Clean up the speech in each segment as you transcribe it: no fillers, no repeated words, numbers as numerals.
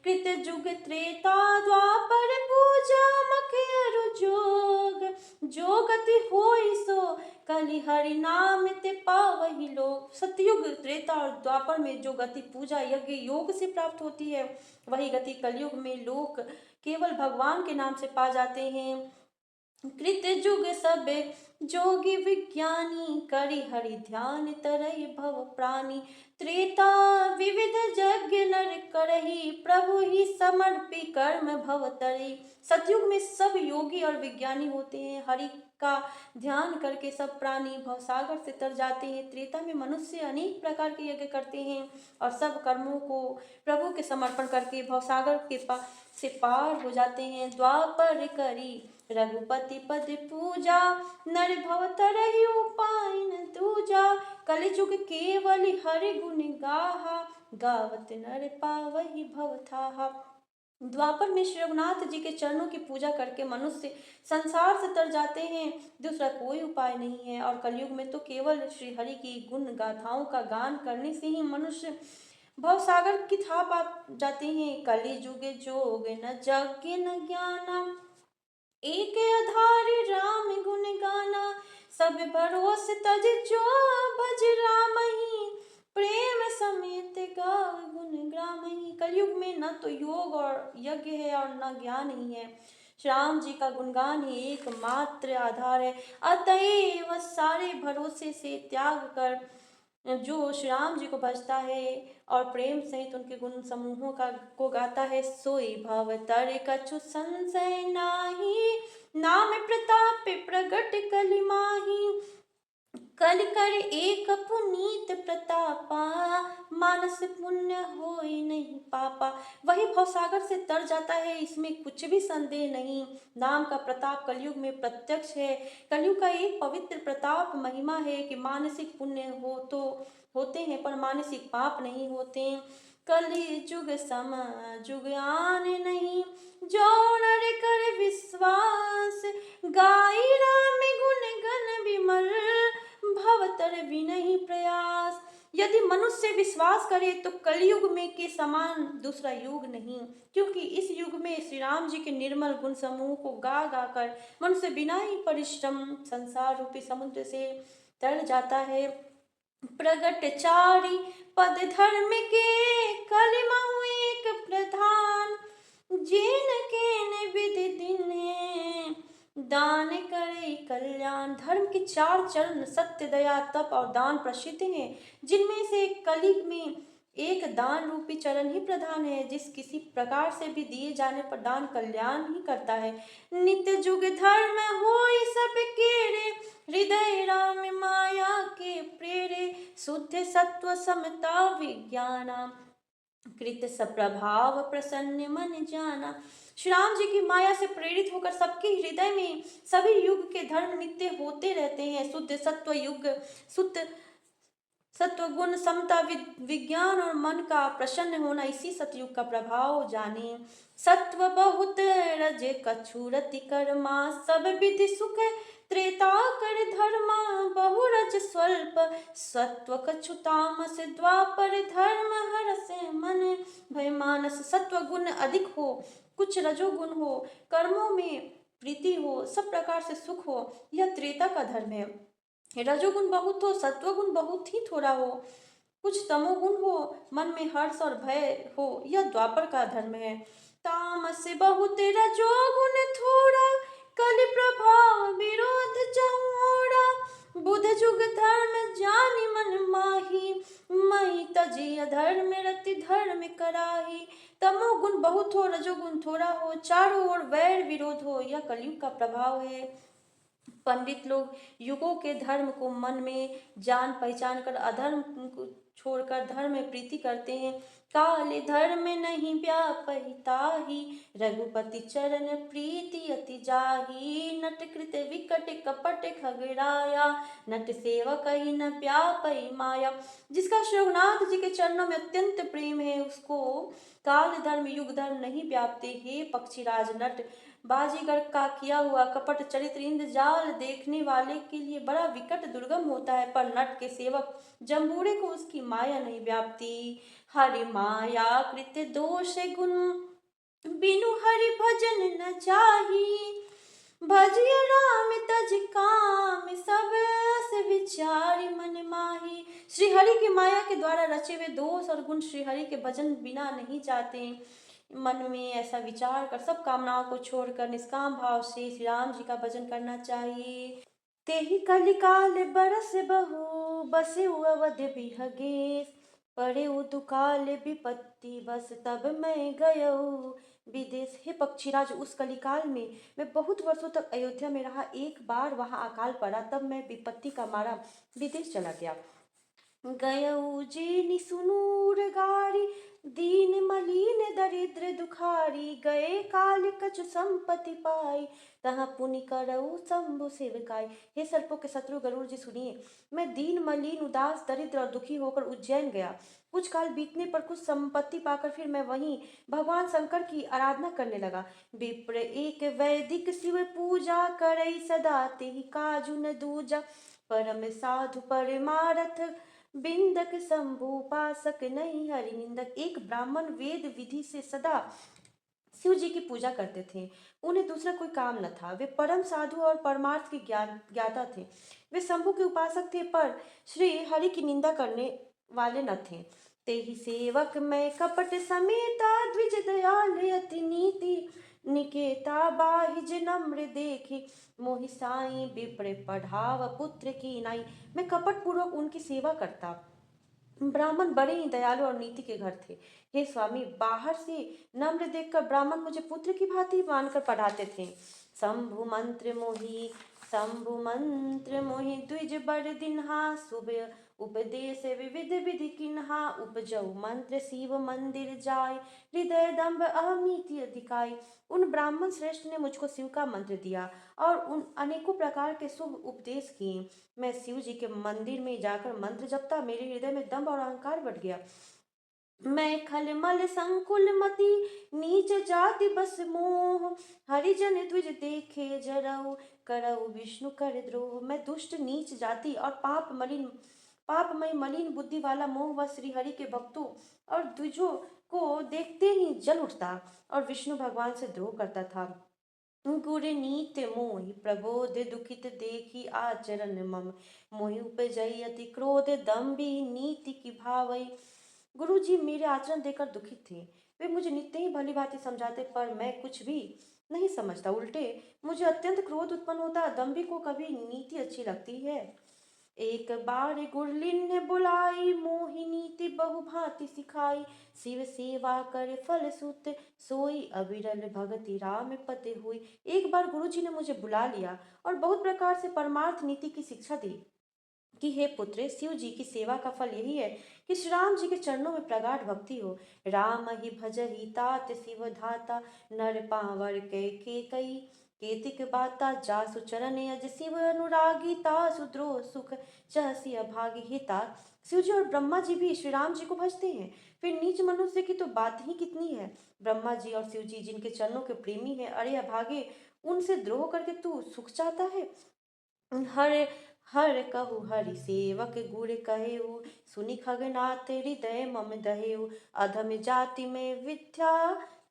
कृत जुग त्रेता द्वापर पूजा मख अरु जोग। जो गति होई सो कलि हरि नाम ते पावहि लोग। सतयुग त्रेता और द्वापर में जो गति पूजा यज्ञ योग से प्राप्त होती है, वही गति कलयुग में लोग केवल भगवान के नाम से पा जाते हैं। कृत जुग सब जोगी विज्ञानी, करि हरि ध्यान तरहि भव प्राणी। त्रेता विविध यज्ञ नर करहि, प्रभु ही समर्पि कर्म भव तरहि। सतयुग में सब योगी और विज्ञानी होते हैं, हरि का ध्यान करके सब प्राणी भवसागर से तर जाते हैं। त्रेता में मनुष्य अनेक प्रकार के यज्ञ करते हैं और सब कर्मों को प्रभु के समर्पण करके भवसागर के से पार हो जाते हैं। द्वापर करी रघुपति पद पूजा, नर भव तरहि उपाय न दूजा। कलिजुग केवल हरि गुण गाहा, गावत नर पावहि भव थाहा। द्वापर में श्री रघुनाथ जी के चरणों की पूजा करके मनुष्य संसार से तर जाते हैं, दूसरा कोई उपाय नहीं है। और कलयुग में तो केवल श्री हरि की गुण गाथाओं का गान करने से ही मनुष्य भवसागर की था पा जाते हैं। कलिजुग जोग न यज्ञ न ज्ञाना, एक आधार राम गुण गाना। सब भरोस तज जो भज राम ही, प्रेम समेत गाव गुण ग्राम ही। कलयुग में न तो योग और यज्ञ है और न ज्ञान ही है, श्याम जी का गुणगान ही एकमात्र आधार है। अतएव सारे भरोसे से त्याग कर जो श्री राम जी को भजता है और प्रेम सहित उनके गुण समूहों को गाता है, सोई भव तर कछु संशय नाही, नाम प्रताप प्रगट कलि माही। कल कर एक पुनीत प्रतापा, मानस पुण्य होई नहीं पापा। वही भवसागर से तर जाता है, इसमें कुछ भी संदेह नहीं। नाम का प्रताप कलयुग में प्रत्यक्ष है। कलयुग का एक पवित्र प्रताप महिमा है कि मानसिक पुण्य हो तो होते हैं पर मानसिक पाप नहीं होते। कलि जुग सम जुग आन नहीं, जो नर कर विश्वास। गाई राम गुण गण विमल, भवतर विनहि प्रयास। यदि मनुष्य विश्वास करे तो कलयुग में के समान दूसरा युग नहीं, क्योंकि इस युग में श्री राम जी के निर्मल गुण समूह को गा गा कर मनुष्य बिना ही परिश्रम संसार रूपी समुद्र से तर जाता है। प्रगट चारि पद धर्म के, कलिमहु एक प्रधान। जेन केन विधि दिन्हे, दान करे कल्याण। धर्म के चार चरण सत्य दया तप और दान प्रसिद्ध हैं, जिनमें से कलि में एक दान रूपी चरण ही प्रधान है, जिस किसी प्रकार से भी दिए जाने पर दान कल्याण ही करता है। नित्य जुग धर्म होई सब केरे, हृदय राम माया के प्रेरे। शुद्ध सत्व समता विज्ञाना, कृत सप्रभाव प्रसन्न मन जाना। श्री राम जी की माया से प्रेरित होकर सबके हृदय में सभी युग के धर्म नित्य होते रहते हैं। शुद्ध सत्व युग, शुद्ध सत्व गुण समता विज्ञान और मन का प्रसन्न होना, इसी सतयुग का प्रभाव जाने। सत्व बहुत रज कछु रति कर्मा, सब विधि सुख त्रेता कर धर्मा। बहु रज स्वल्प सत्व कछु तामस, द्वापर धर्म हरस मन भय मानस। सत्व गुण अधिक हो, कुछ रजोगुण हो, कर्मों में प्रीति हो, सब प्रकार से सुख हो, यह त्रेता का धर्म है। रजोगुण बहुत हो, सत्वगुण बहुत ही थोड़ा हो, कुछ तमोगुण हो, मन में हर्ष और भय हो, यह द्वापर का धर्म है। तामस बहुत रजोगुण थोड़ा, कलि प्रभाव विरोध चहुओरा। बुध जुग धर्म जानि मन माही, मई तजी अधर्म रति धर्म कराही। तमोगुण बहुत हो, रजोगुण थोड़ा हो, चारों ओर वैर विरोध हो, यह कलयुग का प्रभाव है। पंडित लोग युगों के धर्म को मन में जान पहचान कर अधर्म को छोड़कर धर्म में प्रीति करते हैं। काले धर्म नहीं व्यापहि ताहि, रघुपति चरण प्रीति अति जाहि। नट कृत विकट कपट खगड़ाया, नट सेवक ही न व्यापहि माया। जिसका श्री रघुनाथ जी के चरणों में अत्यंत प्रेम है, उसको काल धर्म युग धर्म नहीं व्यापते, हे पक्षीराज नट। बाजीगर का किया हुआ कपट चरित्र इंद्रजाल देखने वाले के लिए बड़ा विकट दुर्गम होता है, पर नट के सेवक जम्बूरे को उसकी माया नहीं व्यापती। हरि माया कृत दोष गुण, बिनु हरि भजन न जाही। भजिय राम तज काम, सब अस विचार मन माही। श्री हरि की माया के द्वारा रचे हुए दोष और गुण श्री हरि के भजन बिना नहीं जाते। मन में ऐसा विचार कर सब कामनाओं को छोड़कर निष्काम भाव से श्री राम जी का भजन करना चाहिए। तेहि कलिकाल बरस बहु, बसे अवध बिहगेश। पड़े दुकाल विपत्ति, बस तब मैं गयऊ विदेश। हे पक्षीराज, उस कलिकाल में मैं बहुत वर्षों तक अयोध्या में रहा। एक बार वहां अकाल पड़ा, तब मैं विपत्ति का मारा विदेश चला गया। गयऊ जे निसुनूर गारी, दीन मलिन दरिद्र दुखारी। गए काल कछु संपत्ति पाई, तहाँ पुनि करऊ शंभु सेवकाई। हे सर्पों के शत्रु गरुड़ जी सुनिए, मैं दीन मलिन उदास दरिद्र और दुखी होकर उज्जैन गया। कुछ काल बीतने पर कुछ संपत्ति पाकर फिर मैं वहीं भगवान शंकर की आराधना करने लगा। विप्र एक वैदिक शिव पूजा, करई सदा तेहि काजु न दूजा। परम साधु परमारथ, बिंदक शंभु उपासक नहीं हरि निंदक। एक ब्राह्मण वेद विधि से सदा शिव जी की पूजा करते थे। उन्हें दूसरा कोई काम न था। वे परम साधु और परमार्थ के ज्ञाता थे। वे शंभु के उपासक थे, पर श्री हरि की निंदा करने वाले न थे। तेहि सेवक मैं कपट समेता, द्विज दयाल अति नीति। निकेता बाहिज नम्र देखी, मोहि साई विप्र पढ़ाव पुत्र की नाई। मैं कपट पूर्वक उनकी सेवा करता। ब्राह्मण बड़े ही दयालु और नीति के घर थे। हे स्वामी, बाहर से नम्र देखकर ब्राह्मण मुझे पुत्र की भांति मानकर पढ़ाते थे। शंभु मंत्र मोहि, शंभु मंत्र मोहि, द्विज बर दिन्हा। शुभ उपदेश विविध विधि किन्हा, उपजऊ मंत्र शिव मंदिर जाय। हृदय दम्भ अहमीति अधिकाई। उन ब्राह्मण श्रेष्ठ ने मुझको शिव का मंत्र दिया और उन अनेकों प्रकार के शुभ उपदेश किए। मैं शिव जी के मंदिर में जाकर मंत्र जपता, मेरे हृदय में दम्भ और अहंकार बढ़ गया। मैं खलमल संकुल मति, नीच जाति बस मोह। हरिजन द्विज देखे जरऊ, करऊ विष्णु कर द्रोह। मैं दुष्ट नीच जाति और पापमय मलिन बुद्धि वाला मोह व श्री हरि के भक्तों और द्विजों को देखते ही जल उठता और विष्णु भगवान से द्रोह करता था। गुर नीत मोहि प्रबोध, दुखित देखी आचरण मम। मोहि उपजई अति क्रोध, दम्भी नीति की भावई। गुरु जी मेरे आचरण देखकर दुखित थे। वे मुझे नित्य ही भली भांति समझाते, पर मैं कुछ भी नहीं समझता। उल्टे मुझे अत्यंत क्रोध उत्पन्न होता। दम्भी को कभी नीति अच्छी लगती है। एक बार गुरलिन ने बुलाई, मोहि नीति बहु भांति सिखाई। शिव सेवा कर फल सुत, सोई अविरल भगति राम पते हुई। एक बार गुरुजी ने मुझे बुला लिया और बहुत प्रकार से परमार्थ नीति की शिक्षा दी कि हे पुत्र, शिव जी की सेवा का फल यही है कि श्री राम जी के चरणों में प्रगाढ़ भक्ति हो। राम ही भजहि तात शिव धाता, नर पावर के कई। केतिक बाता जासु चरण यज, शिव अनुरागी तासु द्रोह सुख चहसी अभागी। हे तात, शिव जी और ब्रह्मा जी भी श्री राम जी को भजते हैं। फिर नीच मनुष्य की तो बात ही कितनी है। ब्रह्मा जी और शिव जी जिनके चरणों के प्रेमी हैं, अरे अभागे, उनसे द्रोह करके तू सुख चाहता है। हर हर कहु हरि सेवक गुर कहेऊ, सुनि खगनाथ हृदय मम दहेऊ। अधम जाति में विद्या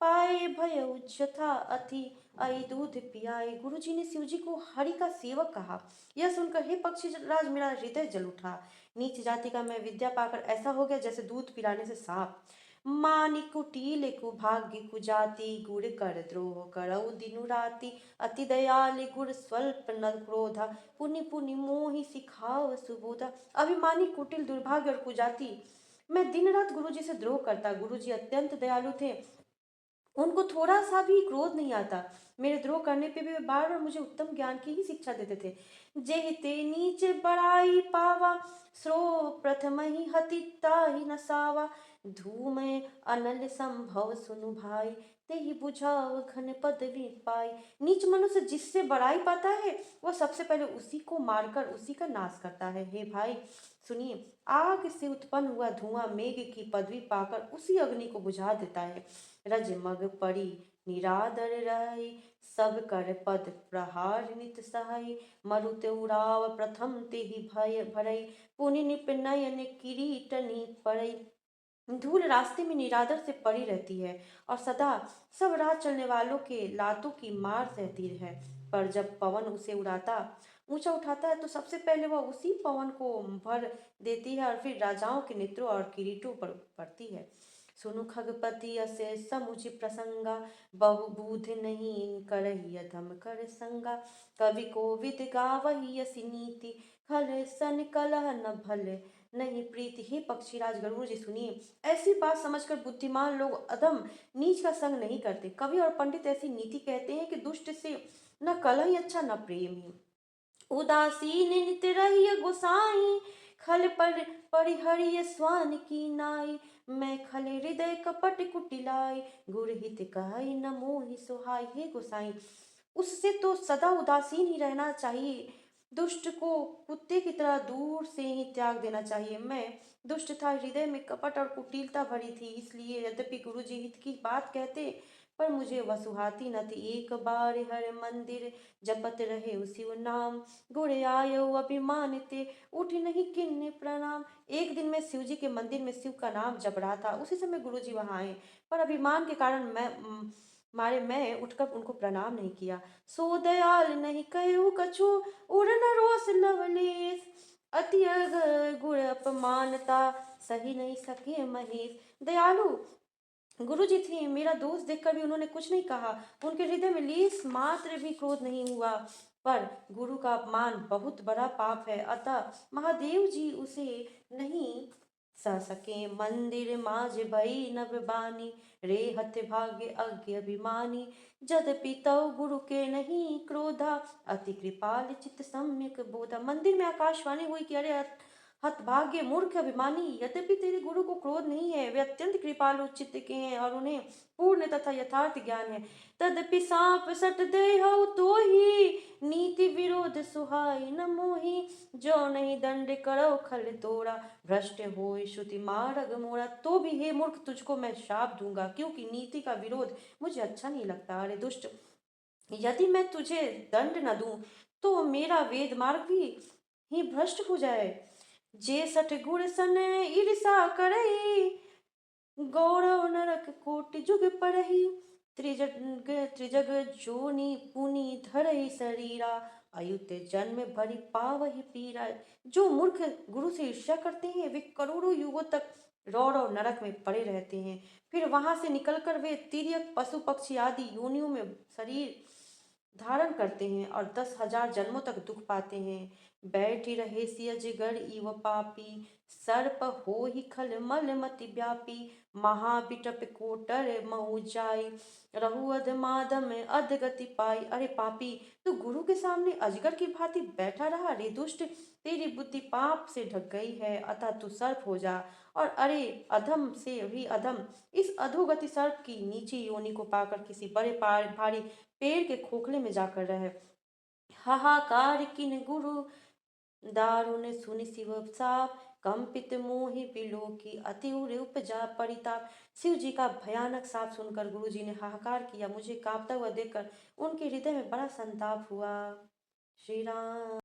पाए, भयउ जथा अति आई दूध पियाए। गुरु जी ने शिव जी को हरि का सेवक कहा। यह सुनकर हे पक्षी राज, मेरा हृदय जल उठा। नीच जाति का मैं विद्या पाकर ऐसा हो गया जैसे दूध पिलाने से सांप। मानि कुटिल कुभाग्य कुजाति, गुर कर द्रोह करऊ दिनु राति। अति दयाल गुर स्वल्प न क्रोधा, पुनि पुनि मोहि सिखाव सुबोधा। अभिमानी कुटिल दुर्भाग्य और कुजाति मैं दिन रात गुरु जी से द्रोह करता। गुरु जी अत्यंत दयालु थे, उनको थोड़ा सा भी क्रोध नहीं आता। मेरे द्रोह करने पे भी वे बार बार मुझे उत्तम ज्ञान की ही शिक्षा देते थे। जेहिते नीच बड़ाई पावा, स्रो प्रथम ही हति ताहि नसावा। धूम अनल संभव सुनु भाई, तेहि बुझाव घन पदवी पाई। नीच मनुष्य जिससे बड़ाई पाता है वह सबसे पहले उसी को मारकर उसी का नाश करता है। हे भाई सुनिए, आग से उत्पन्न हुआ धुआं मेघ की पदवी पाकर उसी अग्नि को बुझा देता है। रज मग पड़ी निरादर रही, सब कर पद प्रहार नित सहाय। मरुत उड़ाव प्रथम ते ही भय भरई, पुनि निप नयन किरीटनी पड़ई। धूल रास्ते में निरादर से पड़ी रहती है और सदा सब राह चलने वालों के लातों की मार सहती है। पर जब पवन उसे उड़ाता ऊंचा उठाता है तो सबसे पहले वह उसी पवन को भर देती है और फिर राजाओं के नेत्रों और किरीटों पर पड़ती है। सुनु खगपति असे समुझ प्रसंगा, बहुबूध नहीं करही अधम कर संगा। कवि कोविद गावही असी नीति, खल सन कलह न भल नहीं प्रीति। हे पक्षीराज गरुड़ जी सुनिए, ऐसी बात समझकर बुद्धिमान लोग अधम नीच का संग नहीं करते। कवि और पंडित ऐसी नीति कहते हैं कि दुष्ट से न कलह ही अच्छा न प्रेम ही। उदासीन नित रहिय गोसाई, खल पर परिहरिय स्वान की नाई। मैं खल हृदय कपट कुटिलाई, गुर हित कहई न मोहि सुहाई। हे गोसाई, उससे तो सदा उदासीन ही रहना चाहिए, दुष्ट को कुत्ते की तरह दूर से ही त्याग देना चाहिए। मैं दुष्ट था, हृदय में कपट और कुटिलता भरी थी, इसलिए यद्यपि गुरुजी हित की बात कहते पर मुझे वह सुहाती न थी। एक बार हर मंदिर जपत रहे उसी नाम, गुण आयो अभिमान ते उठ नहीं किन्ने प्रणाम। एक दिन मैं शिव जी के मंदिर में शिव का नाम जप रहा था, उसी समय गुरु जी वहां आए, पर अभिमान के कारण मैं उठकर उनको प्रणाम नहीं किया। सो दयाल नहीं कहू कछु, उड़न रोष लवलेश। अति गुण अपमानता, सही नहीं सके महेश। दयालु गुरु जी थे, मेरा दोष देखकर भी उन्होंने कुछ नहीं कहा, उनके हृदय में लेस मात्र भी क्रोध नहीं हुआ। पर गुरु का अपमान बहुत बड़ा पाप है, अतः महादेव जी उसे नहीं सह सके। मंदिर माज भई नभ बानी, रे हथ भाग्य अज्ञ अभिमानी। यद्यपि तव गुरु के नहीं क्रोधा, अति कृपाल चित सम्यक बोधा। मंदिर में आकाशवाणी हुई कि अरे हतभाग्य मूर्ख अभिमानी, यद्यपि तेरे गुरु को क्रोध नहीं है, वे अत्यंत कृपालु चित्त के हैं और उन्हें पूर्ण तथा यथार्थ ज्ञान है। तदपि सांप सट दे हो तो ही, नीति विरोध सुहाई न मोही। जो नहीं दंड करो खल तोड़ा, भ्रष्ट हो श्रुति मार्ग मोड़ा। तो भी हे मूर्ख, तुझको मैं शाप दूंगा, क्योंकि नीति का विरोध मुझे अच्छा नहीं लगता। अरे दुष्ट, यदि मैं तुझे दंड न दूं तो मेरा वेद मार्ग भी ही भ्रष्ट हो जाए। जे सठ गुण सन ईर्षा करई, गौरव नरक कोटि जुग परही। त्रिजग जोनि पुनि धरई शरीरा, अयुत जन्म भरी पावहि पीरा। जो मूर्ख गुरु से ईर्ष्या करते हैं वे करोड़ों युगों तक रौरव नरक में पड़े रहते हैं, फिर वहां से निकलकर वे तिर्यक पशु पक्षी आदि योनियों में शरीर धारण करते हैं और 10,000 जन्मों तक दुख पाते हैं। बैठी रहे सिय जिगर इव पापी, सर्प हो ही खल मल मति व्यापी। महाबिटप कोटर महु जाई, रहु अध मादम अधगति पाई। अरे पापी, तू गुरु के सामने अजगर की भांति बैठा रहा। रे दुष्ट, तेरी बुद्धि पाप से ढक गई है, अतः तू सर्प हो जा। और अरे अधम से भी अधम, इस अधोगति सर्प की नीची योनि को पाकर किसी बड़े भारी पेड़ के खोखले में जाकर रहे। हाहाकार किन गुरु दारुण सुनि शिव साप, कंपित मोहि बिलोकी अति उर उपजा परिताप। शिव जी का भयानक साप सुनकर गुरु जी ने हाहाकार किया, मुझे कांपता हुआ देखकर उनके हृदय में बड़ा संताप हुआ। श्री राम।